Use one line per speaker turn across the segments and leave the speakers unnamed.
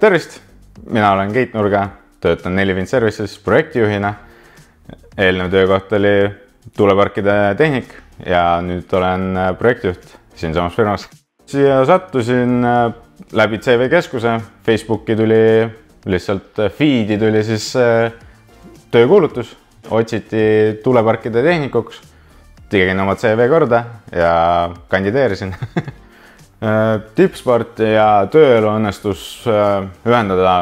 Tervist, mina olen Keit Nurga, töötan 4 Wind Services projektijuhina. Eelnev töökoht oli tuuleparkide tehnik ja nüüd olen projektijuht siinsamas firmas. Siia sattusin läbi CV keskuse, Facebooki tuli lihtsalt feed'i tuli siis töökuulutus, otsiti tuuleparkide tehnikuks, tegin oma CV korda ja kandideerisin. Tippsport ja tööelu õnnestus ühendada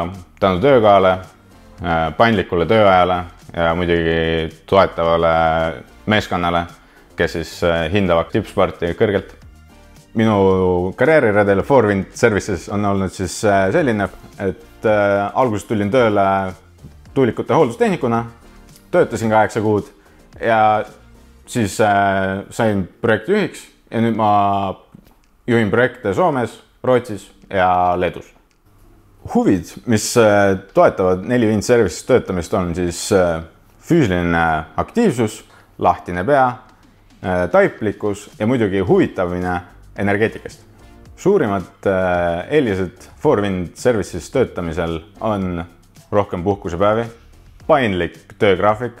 tänu töökohale, paindlikule tööajale ja muidugi toetavale meeskonnale, kes siis hindavad tippsporti kõrgelt. Minu karjääriredel 4 Wind Services on olnud siis selline, et alguses tulin tööle tuulikute hooldustehnikuna, töötasin 8 kuud ja siis sain projektijuhiks ja nüüd ma juhin projekte Soomes, Rootsis ja Leedus. Huvid, mis toetavad 4 Wind Services töötamist on siis füüsiline aktiivsus, lahtine pea, taiplikkus ja muidugi huvitavine energeetikast. Suurimad eelised 4 Wind Services töötamisel on rohkem puhkusepäevi, paindlik töögraafik,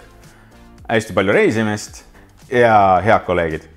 hästi palju reisimist ja head kolleegid.